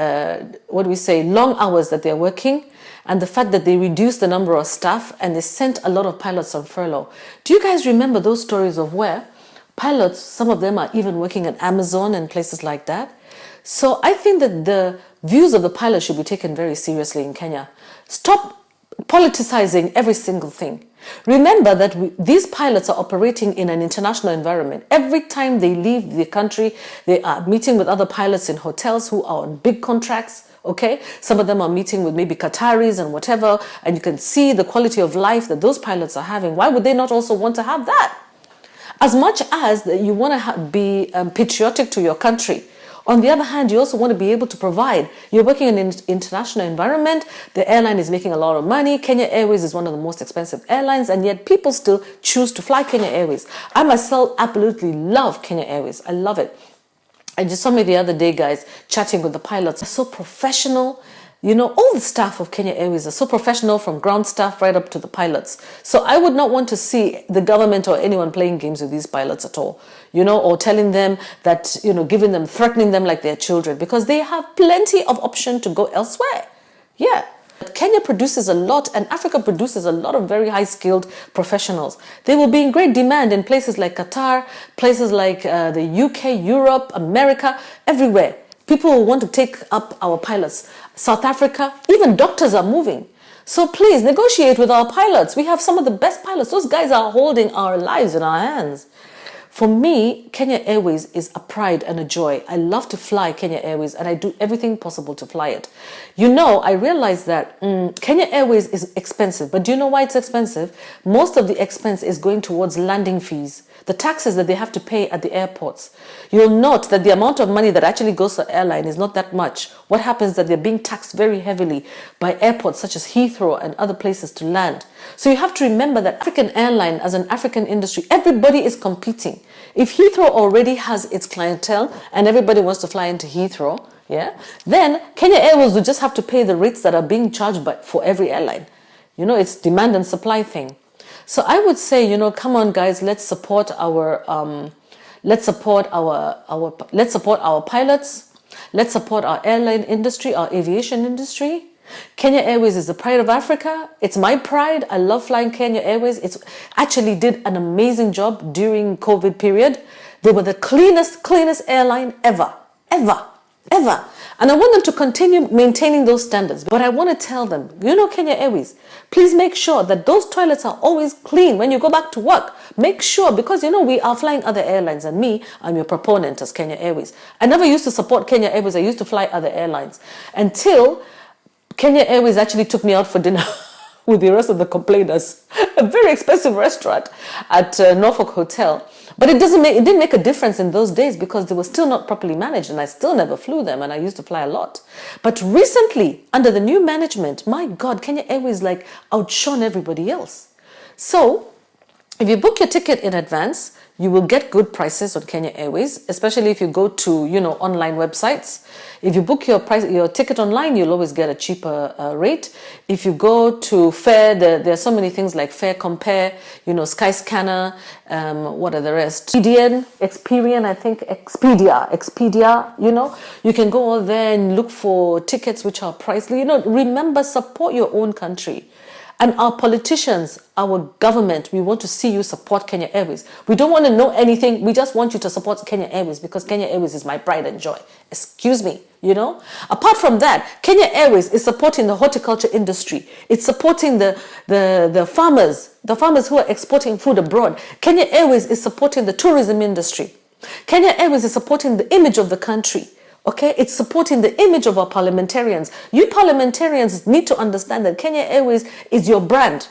long hours that they're working, and the fact that they reduced the number of staff and they sent a lot of pilots on furlough. Do you guys remember those stories of where pilots, some of them are even working at Amazon and places like that? So I think that the views of the pilots should be taken very seriously in Kenya. Stop politicizing every single thing. Remember that these pilots are operating in an international environment. Every time they leave the country, they are meeting with other pilots in hotels who are on big contracts. Okay, some of them are meeting with maybe Qataris and whatever, and you can see the quality of life that those pilots are having. Why would they not also want to have that? As much as you want to be patriotic to your country, on the other hand, you also want to be able to provide. You're working in an international environment. The airline is making a lot of money. Kenya Airways is one of the most expensive airlines, and yet people still choose to fly Kenya Airways. I myself absolutely love Kenya Airways. I love it. I just saw me the other day, guys, chatting with the pilots. They're so professional. All the staff of Kenya Airways are so professional, from ground staff right up to the pilots. So I would not want to see the government or anyone playing games with these pilots at all, or telling them that, threatening them like they're children, because they have plenty of option to go elsewhere. Yeah. Kenya produces a lot, and Africa produces a lot of very high-skilled professionals. They will be in great demand in places like Qatar, places like the UK, Europe, America, everywhere. People will want to take up our pilots. South Africa, even doctors are moving. So please negotiate with our pilots. We have some of the best pilots. Those guys are holding our lives in our hands. For me, Kenya Airways is a pride and a joy. I love to fly Kenya Airways, and I do everything possible to fly it. I realize that Kenya Airways is expensive, but do you know why it's expensive? Most of the expense is going towards landing fees, the taxes that they have to pay at the airports. You'll note that the amount of money that actually goes to airline is not that much. What happens is that they're being taxed very heavily by airports such as Heathrow and other places to land. So you have to remember that African airline, as an African industry, everybody is competing. If Heathrow already has its clientele and everybody wants to fly into Heathrow, then Kenya Airways will just have to pay the rates that are being charged for every airline. It's demand and supply thing. So I would say, come on, guys, let's support our pilots. Let's support our airline industry, our aviation industry. Kenya Airways is the pride of Africa. It's my pride. I love flying Kenya Airways. It's actually did an amazing job during COVID period. They were the cleanest airline ever. And I want them to continue maintaining those standards. But I want to tell them, Kenya Airways, please make sure that those toilets are always clean when you go back to work. Make sure, because we are flying other airlines, and I'm your proponent as Kenya Airways. I never used to support Kenya Airways. I used to fly other airlines until Kenya Airways actually took me out for dinner with the rest of the complainers. A very expensive restaurant at Norfolk Hotel. But it didn't make a difference in those days because they were still not properly managed, and I still never flew them, and I used to fly a lot. But recently, under the new management, my God, Kenya Airways outshone everybody else. So if you book your ticket in advance, you will get good prices on Kenya Airways, especially if you go to, online websites. If you book your ticket online, you'll always get a cheaper rate. If you go to Fare, there are so many things like Fare Compare, Skyscanner, what are the rest? Experian, I think, Expedia, you can go all there and look for tickets which are pricely. Remember, support your own country. And our politicians, our government, we want to see you support Kenya Airways. We don't want to know anything. We just want you to support Kenya Airways because Kenya Airways is my pride and joy. Excuse me, Apart from that, Kenya Airways is supporting the horticulture industry. It's supporting the farmers who are exporting food abroad. Kenya Airways is supporting the tourism industry. Kenya Airways is supporting the image of the country. Okay, it's supporting the image of our parliamentarians. You parliamentarians need to understand that Kenya Airways is your brand.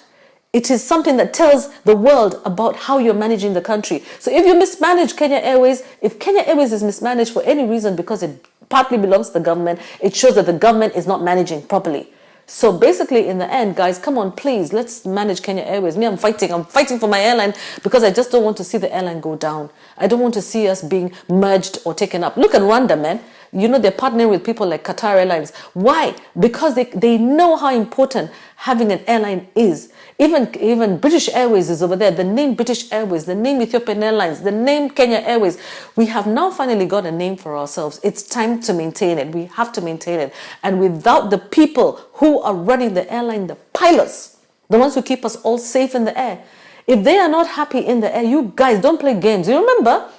It is something that tells the world about how you're managing the country. So if you mismanage Kenya Airways, if Kenya Airways is mismanaged for any reason because it partly belongs to the government, it shows that the government is not managing properly. So basically, in the end, guys, come on, please, let's manage Kenya Airways. I'm fighting for my airline because I just don't want to see the airline go down. I don't want to see us being merged or taken up. Look at Rwanda, man. they're partnering with people like Qatar Airlines. Why? Because they know how important having an airline is. Even British Airways is over there. The name British Airways, the name Ethiopian Airlines, the name Kenya Airways. We have now finally got a name for ourselves. It's time to maintain it. We have to maintain it. And without the people who are running the airline, the pilots, the ones who keep us all safe in the air, if they are not happy in the air, you guys don't play games. You remember?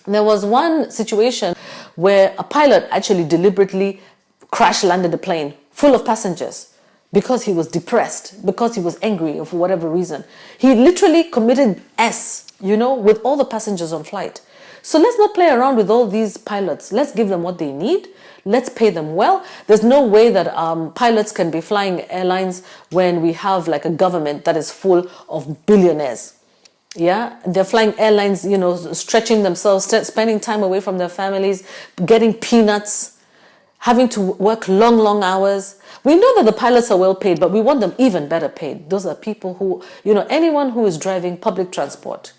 There was one situation where a pilot actually deliberately crash landed a plane full of passengers because he was depressed, because he was angry, or for whatever reason. He literally committed with all the passengers on flight. So let's not play around with all these pilots. Let's give them what they need. Let's pay them well. There's no way that pilots can be flying airlines when we have like a government that is full of billionaires. Yeah, they're flying airlines, stretching themselves, spending time away from their families, getting peanuts, having to work long, long hours. We know that the pilots are well paid, but we want them even better paid. Those are people who, anyone who is driving public transport,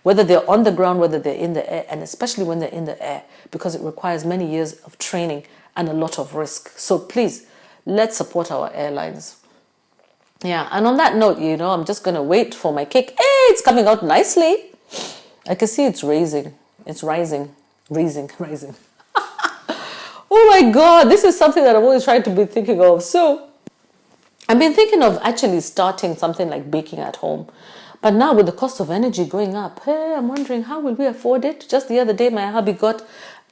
whether they're on the ground, whether they're in the air, and especially when they're in the air, because it requires many years of training and a lot of risk. So please, let's support our airlines. Yeah, and on that note, I'm just going to wait for my cake. Hey, it's coming out nicely. I can see it's raising. It's rising. Oh my God, this is something that I've always tried to be thinking of. So I've been thinking of actually starting something like baking at home. But now with the cost of energy going up, I'm wondering how will we afford it? Just the other day, my hubby got,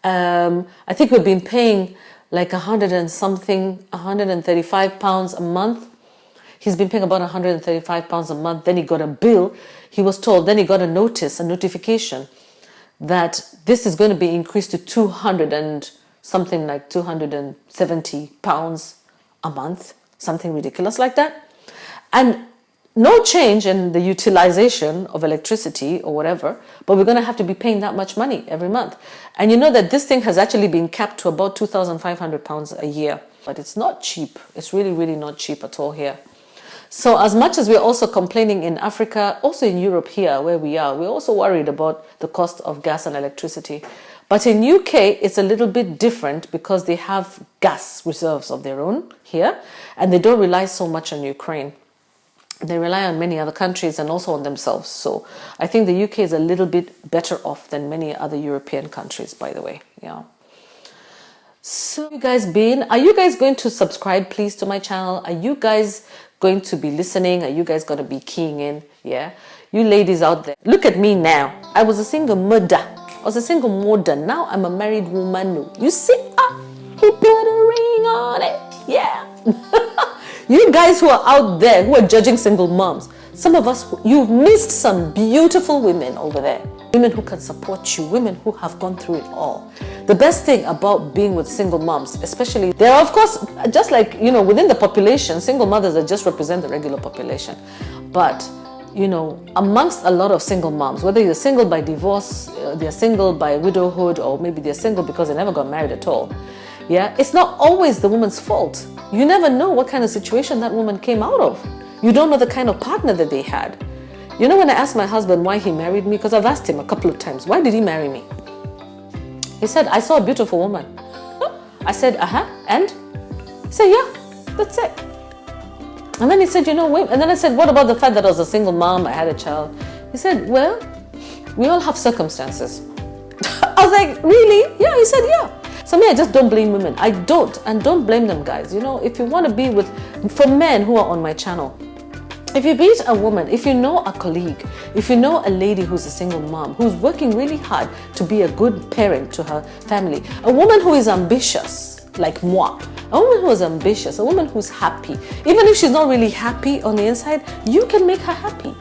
I think we've been paying like £135 a month. He's been paying about £135 a month. Then he got a bill. He was told, then he got a notification that this is going to be increased to £270 a month, something ridiculous like that. And no change in the utilization of electricity or whatever, but we're going to have to be paying that much money every month. And you know that this thing has actually been capped to about £2,500 a year. But it's not cheap. It's really, really not cheap at all here. So as much as we're also complaining in Africa, also in Europe here where we are, we're also worried about the cost of gas and electricity. But in UK, it's a little bit different because they have gas reserves of their own here, and they don't rely so much on Ukraine. They rely on many other countries and also on themselves. So I think the UK is a little bit better off than many other European countries, by the way. Yeah. So are you guys going to subscribe, please, to my channel? Are you guys going to be listening? Are you guys going to be keying in? Yeah. You ladies out there, look at me now. I was a single mother. Now I'm a married woman. You see? He put a ring on it. Yeah. You guys who are out there who are judging single moms, some of us, you've missed some beautiful women over there. Women who can support you, women who have gone through it all. The best thing about being with single moms, especially, there are of course, just like, within the population, single mothers that just represent the regular population. But, amongst a lot of single moms, whether you're single by divorce, they're single by widowhood, or maybe they're single because they never got married at all. Yeah, it's not always the woman's fault. You never know what kind of situation that woman came out of. You don't know the kind of partner that they had. When I asked my husband why he married me, because I've asked him a couple of times, why did he marry me? He said, I saw a beautiful woman. I said, and? He said, yeah, that's it. And then he said, wait. And then I said, what about the fact that I was a single mom, I had a child? He said, well, we all have circumstances. I was like, really? Yeah, he said, yeah. So I just don't blame women. I don't. And don't blame them, guys. If you want to be for men who are on my channel, if you meet a woman, if you know a colleague, if you know a lady who's a single mom, who's working really hard to be a good parent to her family, a woman who is ambitious, like moi, a woman who is ambitious, a woman who's happy, even if she's not really happy on the inside, you can make her happy.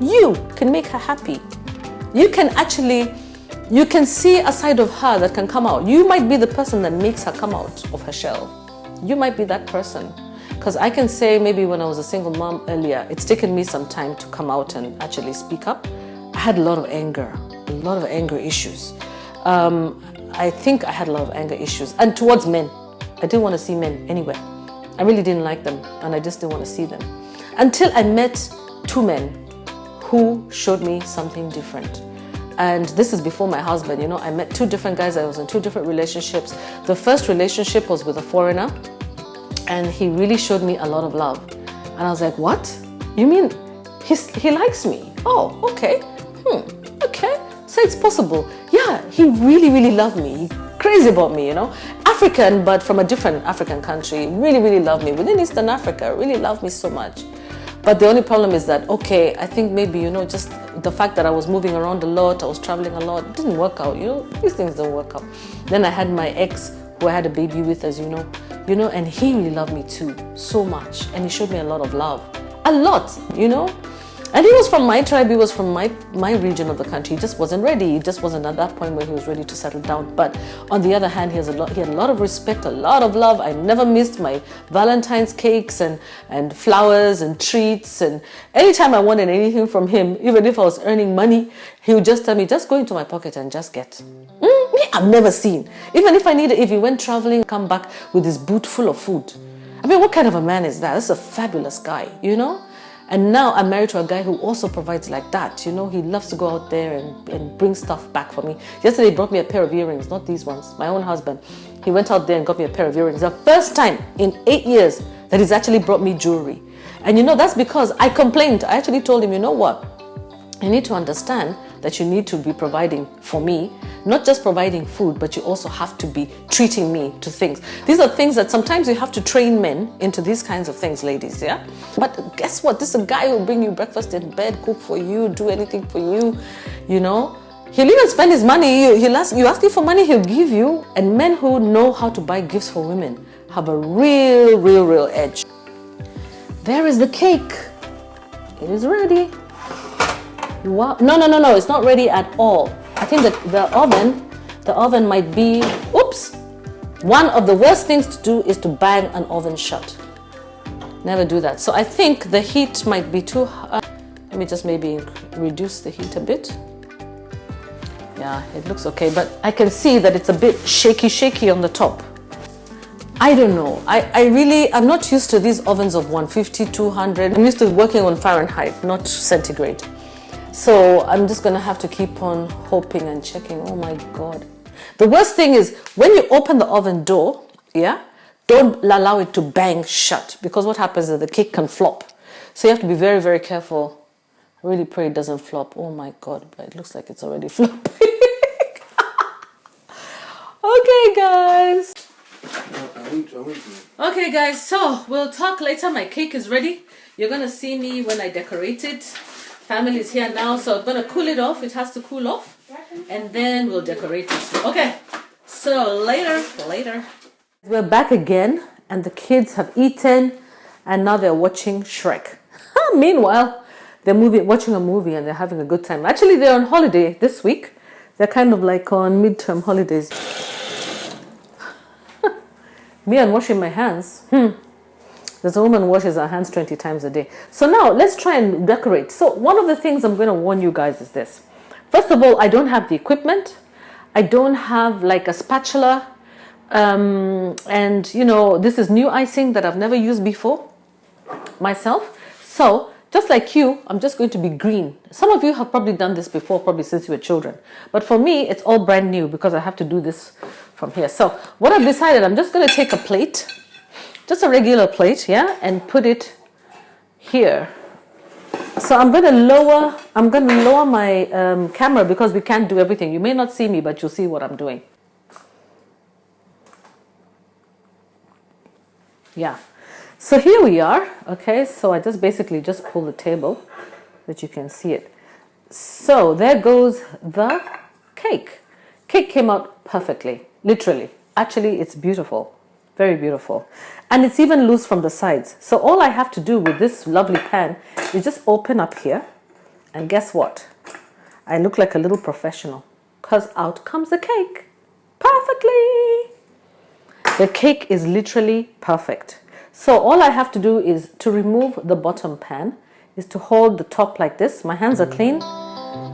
You can make her happy. You can see a side of her that can come out. You might be the person that makes her come out of her shell. You might be that person. Because I can say maybe when I was a single mom earlier, it's taken me some time to come out and actually speak up. I had a lot of anger issues. I think I had a lot of anger issues. And towards men. I didn't want to see men anywhere. I really didn't like them, and I just didn't want to see them. Until I met two men who showed me something different. And this is before my husband, you know, I met two different guys. I was in two different relationships. The first relationship was with a foreigner, and he really showed me a lot of love. And I was like, what? You mean he likes me? Oh, okay. Okay. So it's possible. Yeah, he really, really loved me. He crazy about me, you know. African, but from a different African country. Really, really loved me. Within Eastern Africa, really loved me so much. But the only problem is that, okay, I think maybe, you know, just the fact that I was moving around a lot, I was traveling a lot, it didn't work out, you know, these things don't work out. Then I had my ex, who I had a baby with, as you know, and he really loved me too, so much. And he showed me a lot of love, a lot, you know. And he was from my tribe, he was from my region of the country. He just wasn't ready. He just wasn't at that point where he was ready to settle down. But on the other hand, he had a lot of respect, a lot of love. I never missed my Valentine's cakes and flowers and treats. And anytime I wanted anything from him, even if I was earning money, he would just tell me, just go into my pocket and just get. I've never seen. Even if he went traveling, come back with his boot full of food. I mean, what kind of a man is that? That's a fabulous guy, you know? And now I'm married to a guy who also provides like that. You know, he loves to go out there and bring stuff back for me. Yesterday he brought me a pair of earrings, not these ones, my own husband. He went out there and got me a pair of earrings. The first time in 8 years that he's actually brought me jewelry. And you know, that's because I complained. I actually told him, you know what? You need to understand that you need to be providing for me, not just providing food, but you also have to be treating me to things. These are things that sometimes you have to train men into these kinds of things, ladies, yeah? But guess what? This is a guy who will bring you breakfast in bed, cook for you, do anything for you, you know? He'll even spend his money. You ask him for money, he'll give you. And men who know how to buy gifts for women have a real edge. There is the cake. It is ready. Wow. No, it's not ready at all. I think that the oven might be, oops. One of the worst things to do is to bang an oven shut. Never do that. So I think the heat might be too high. Let me just maybe reduce the heat a bit. Yeah, it looks okay, but I can see that it's a bit shaky on the top. I don't know. I'm not used to these ovens of 150, 200. I'm used to working on Fahrenheit, not centigrade. So I'm just going to have to keep on hoping and checking. Oh my God. The worst thing is when you open the oven door, yeah, don't allow it to bang shut, because what happens is the cake can flop. So you have to be very careful. I really pray it doesn't flop. Oh my God, but it looks like it's already flopping. Okay, guys. Okay, guys, so we'll talk later. My cake is ready. You're going to see me when I decorate it. Family is here now, so I'm going to cool it off. It has to cool off, and then we'll decorate it. Okay, so later. We're back again, and the kids have eaten, and now they're watching Shrek. Meanwhile, they're watching a movie, and they're having a good time. Actually, they're on holiday this week. They're kind of like on midterm holidays. Me and washing my hands. There's a woman who washes her hands 20 times a day. So now let's try and decorate. So one of the things I'm going to warn you guys is this. First of all, I don't have the equipment. I don't have like a spatula. And you know, this is new icing that I've never used before myself. So just like you, I'm just going to be green. Some of you have probably done this before, probably since you were children. But for me, it's all brand new because I have to do this from here. So what I've decided, I'm just going to take a plate. Just a regular plate, yeah, and put it here. So I'm going to lower my camera because we can't do everything. You may not see me, but you'll see what I'm doing. Yeah. So here we are. Okay, so I just basically pull the table that you can see it. So there goes the cake. Cake came out perfectly, literally. Actually, it's beautiful. Very beautiful. And it's even loose from the sides. So all I have to do with this lovely pan is just open up here. And guess what? I look like a little professional because out comes the cake. Perfectly. The cake is literally perfect. So all I have to do is to remove the bottom pan, is to hold the top like this. My hands are clean.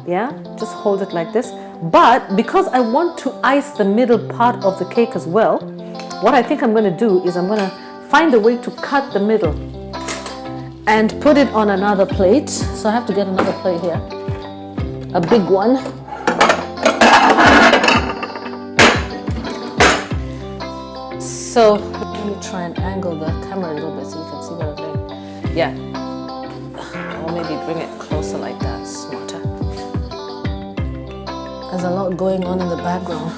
Yeah, just hold it like this. But because I want to ice the middle part of the cake as well, what I think I'm going to do is I'm going to find a way to cut the middle and put it on another plate. So I have to get another plate here, a big one. So let me try and angle the camera a little bit so you can see what I'm doing. Yeah. Or maybe bring it closer like that, smarter. There's a lot going on in the background.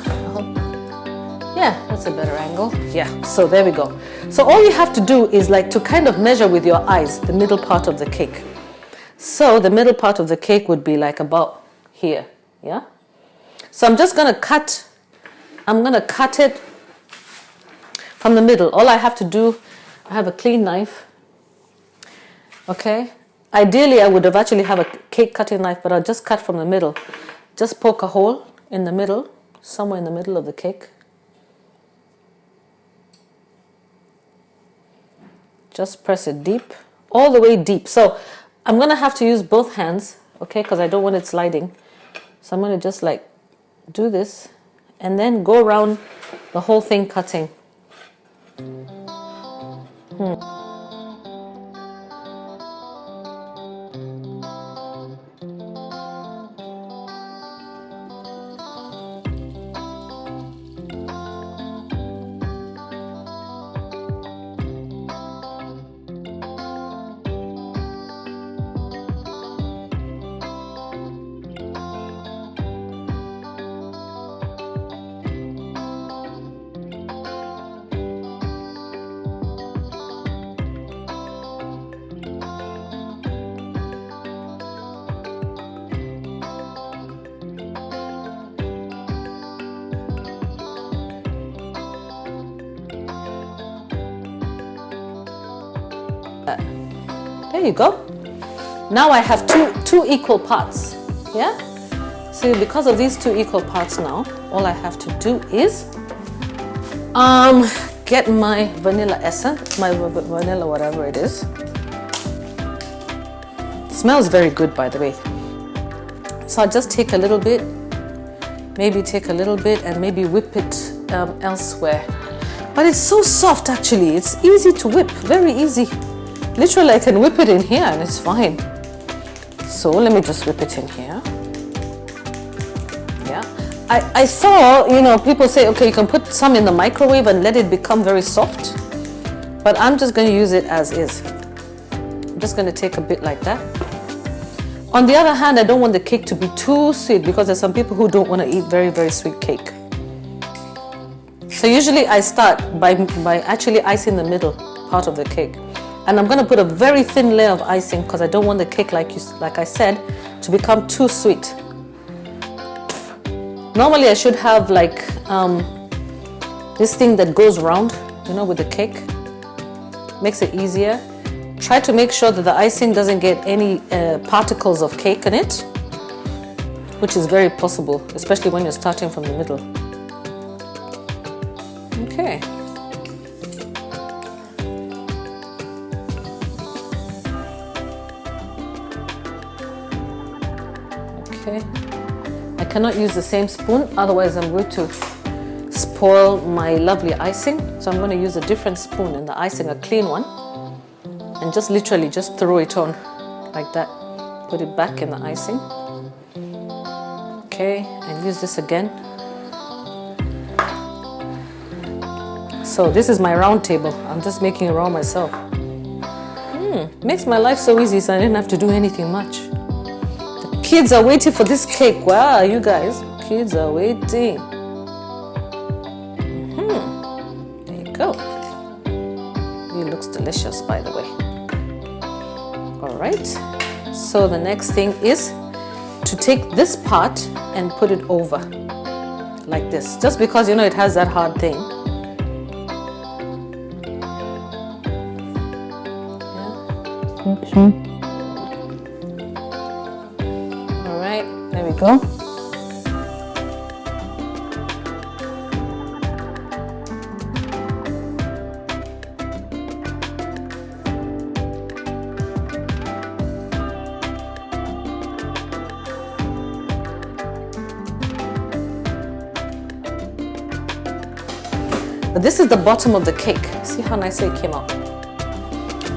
Yeah, that's a better angle. Yeah, so there we go. So all you have to do is like to kind of measure with your eyes the middle part of the cake. So the middle part of the cake would be like about here, yeah? So I'm just gonna cut it from the middle. All I have to do, I have a clean knife, okay? Ideally, I would have actually have a cake cutting knife, but I'll just cut from the middle. Just poke a hole in the middle, somewhere in the middle of the cake. Just press it deep, all the way deep. So I'm gonna have to use both hands, okay, because I don't want it sliding. So I'm gonna just like do this and then go around the whole thing cutting. There you go. Now I have two equal parts. Yeah? So because of these two equal parts now, all I have to do is get my vanilla essence, my vanilla whatever it is. It smells very good, by the way. So I'll just take a little bit, maybe take a little bit and maybe whip it elsewhere. But it's so soft actually. It's easy to whip, very easy. Literally, I can whip it in here and it's fine. So let me just whip it in here. Yeah. I saw, you know, people say, okay, you can put some in the microwave and let it become very soft. But I'm just going to use it as is. I'm just going to take a bit like that. On the other hand, I don't want the cake to be too sweet because there's some people who don't want to eat very, very sweet cake. So usually I start by actually icing the middle part of the cake. And I'm going to put a very thin layer of icing because I don't want the cake, like I said, to become too sweet. Normally I should have like this thing that goes around, you know, with the cake. Makes it easier. Try to make sure that the icing doesn't get any particles of cake in it, which is very possible, especially when you're starting from the middle. Okay. Okay. I cannot use the same spoon, otherwise I'm going to spoil my lovely icing. So I'm going to use a different spoon in the icing, a clean one, and just literally just throw it on like that. Put it back in the icing. Okay, and use this again. So this is my round table. I'm just making it round myself. Makes my life so easy, so I didn't have to do anything much. Kids are waiting for this cake. Wow, you guys. Kids are waiting. There you go. It looks delicious, by the way. All right. So the next thing is to take this part and put it over like this. Just because, you know, it has that hard thing. Yeah. There we go. But this is the bottom of the cake. See how nicely it came out?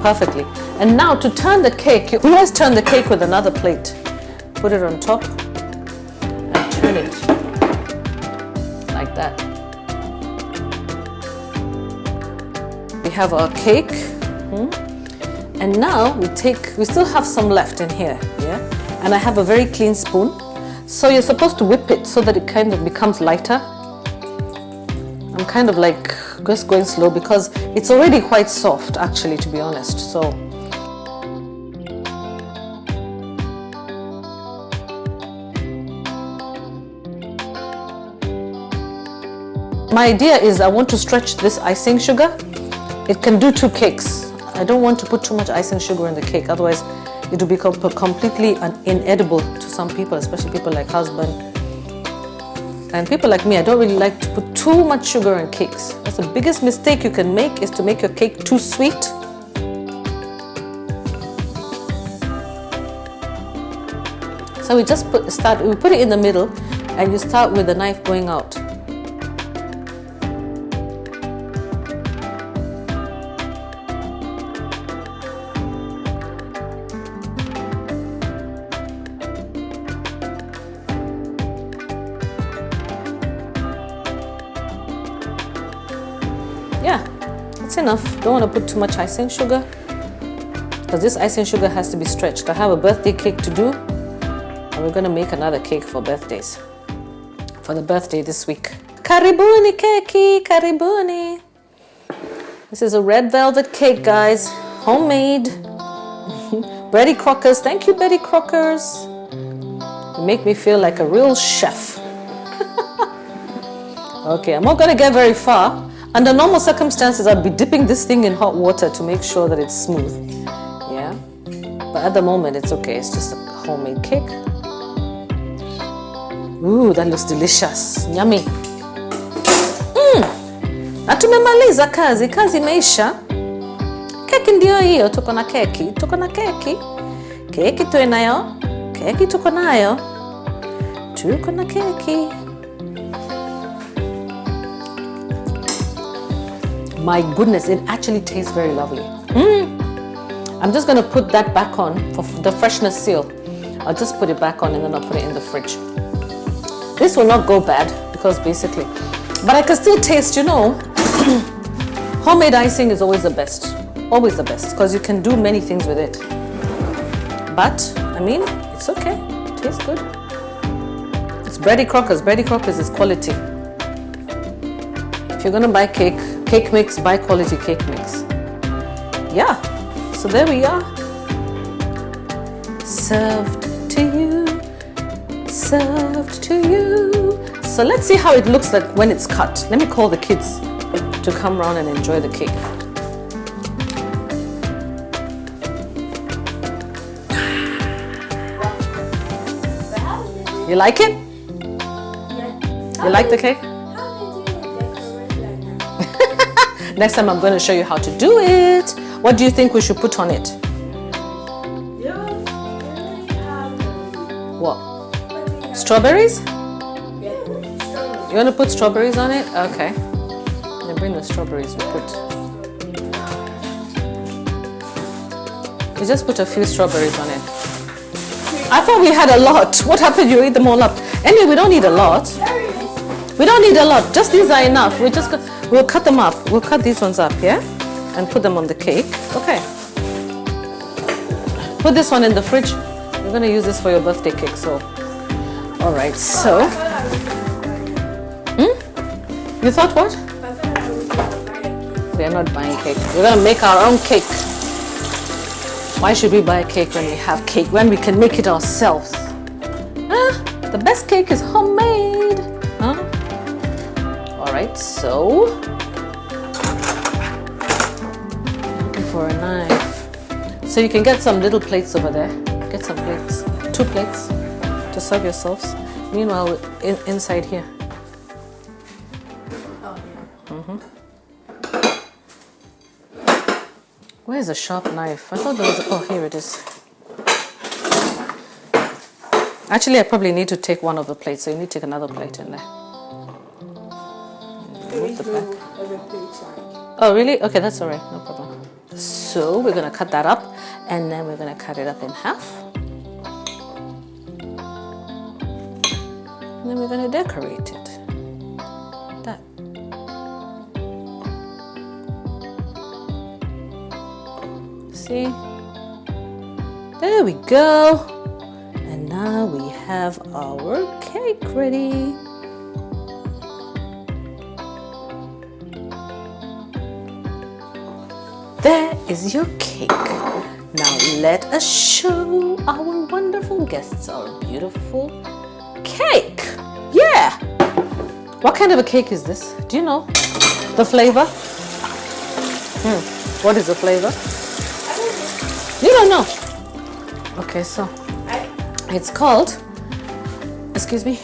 Perfectly. And now to turn the cake, you always turn the cake with another plate. Put it on top and turn it like that. have our cake. And now we still have some left in here, yeah? And I have a very clean spoon. So you're supposed to whip it so that it kind of becomes lighter. I'm kind of like just going slow because it's already quite soft, actually, to be honest. So my idea is I want to stretch this icing sugar. It can do 2 cakes. I don't want to put too much icing sugar in the cake, otherwise it will be completely inedible to some people, especially people like husband. And people like me, I don't really like to put too much sugar in cakes. That's the biggest mistake you can make, is to make your cake too sweet. So we just put it in the middle, and you start with the knife going out. Yeah, that's enough. Don't want to put too much icing sugar, because this icing sugar has to be stretched. I have a birthday cake to do, and we're going to make another cake for birthdays. For the birthday this week. Karibuni keki, karibuni. This is a red velvet cake, guys. Homemade. Betty Crockers. Thank you, Betty Crockers. You make me feel like a real chef. Okay, I'm not going to get very far. Under normal circumstances, I'd be dipping this thing in hot water to make sure that it's smooth. Yeah, but at the moment, it's okay. It's just a homemade cake. Ooh, that looks delicious. Yummy. Na tumemaliza kazi imeisha. Keki ndio hiyo, tuko na keki. Keki tuko nayo. Tuko na keki. My goodness, it actually tastes very lovely. I'm just going to put that back on for the freshness seal. I'll just put it back on and then I'll put it in the fridge. This will not go bad because basically, but I can still taste, you know, homemade icing is always the best. Always the best, because you can do many things with it. But, I mean, it's okay. It tastes good. It's Betty Crockers. Betty Crockers is quality. If you're going to buy cake mix, buy quality cake mix. Yeah, so there we are. Served to you. So let's see how it looks like when it's cut. Let me call the kids to come around and enjoy the cake. You like it? You like the cake? Next time I'm going to show you how to do it. What do you think we should put on it? What? Strawberries? You want to put strawberries on it? Okay. Then bring the strawberries. We just put a few strawberries on it. I thought we had a lot. What happened? You ate them all up. Anyway, we don't need a lot. We don't need a lot. Just these are enough. We'll cut them up. We'll cut these ones up, yeah? And put them on the cake. Okay. Put this one in the fridge. We're going to use this for your birthday cake, so. All right, so. You thought what? We're not buying cake. We're going to make our own cake. Why should we buy a cake when we have cake, when we can make it ourselves? The best cake is homemade. Huh? All right, so. Looking for a knife. So you can get some little plates over there. Get some plates. 2 plates to serve yourselves. Meanwhile, inside here. Where's a sharp knife? I thought there was oh, here it is. Actually, I probably need to take one of the plates, so you need to take another plate in there. Move the back. Oh, really? Okay, that's all right. No problem. So we're going to cut that up, and then we're going to cut it up in half. And then we're going to decorate it. Like that. see? There we go. And now we have our cake ready. There is your cake. Now let us show our wonderful guests our beautiful cake. Yeah! What kind of a cake is this? Do you know the flavor? What is the flavor? You don't know? Okay, so it's called, excuse me,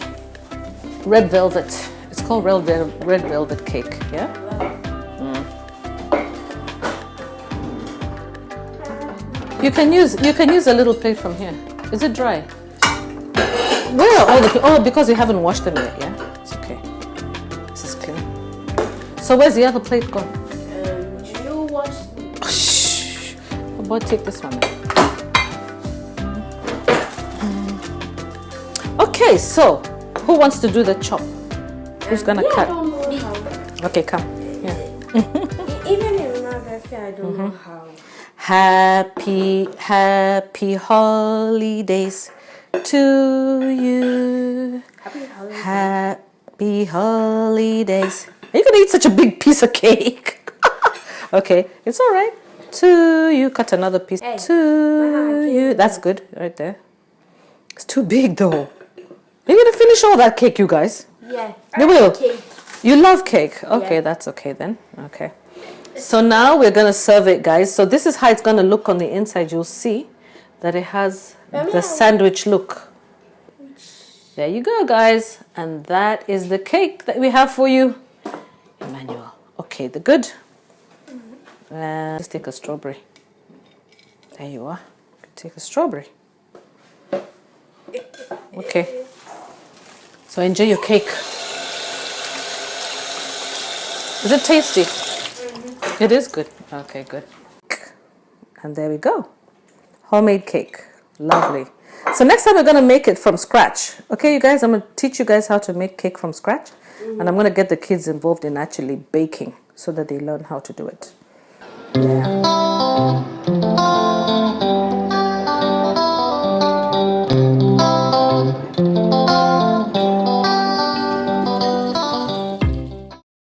red velvet. It's called red velvet cake, yeah? You can use a little plate from here. Is it dry? Where are all the, oh, because you haven't washed them yet, yeah? It's okay. This is clean. So where's the other plate gone? You wash. Oh, shh. Oh, boy, take this one. Okay, so who wants to do the chop? Who's gonna cut? I don't know how. Okay, come. Yeah. Even in my birthday, I don't know how. Happy holidays to you. Happy holidays. Happy holidays. Are you gonna eat such a big piece of cake? Okay, it's all right. To you, cut another piece. Hey, to you. That's good, right there. It's too big though. You're gonna finish all that cake, you guys. Yeah. You will. Cake. You love cake. Okay, Yeah. that's okay then. Okay. So now we're gonna serve it, guys. So this is how it's gonna look on the inside. You'll see that it has the sandwich look. There you go, guys. And that is the cake that we have for you, Emmanuel. Okay, the good. Let's take a strawberry. There you are. Take a strawberry. Okay. So enjoy your cake. Is it tasty? It is good. Okay, good. And there we go. Homemade cake. Lovely. So next time we're going to make it from scratch. Okay, you guys, I'm going to teach you guys how to make cake from scratch. And I'm going to get the kids involved in actually baking so that they learn how to do it. Yeah.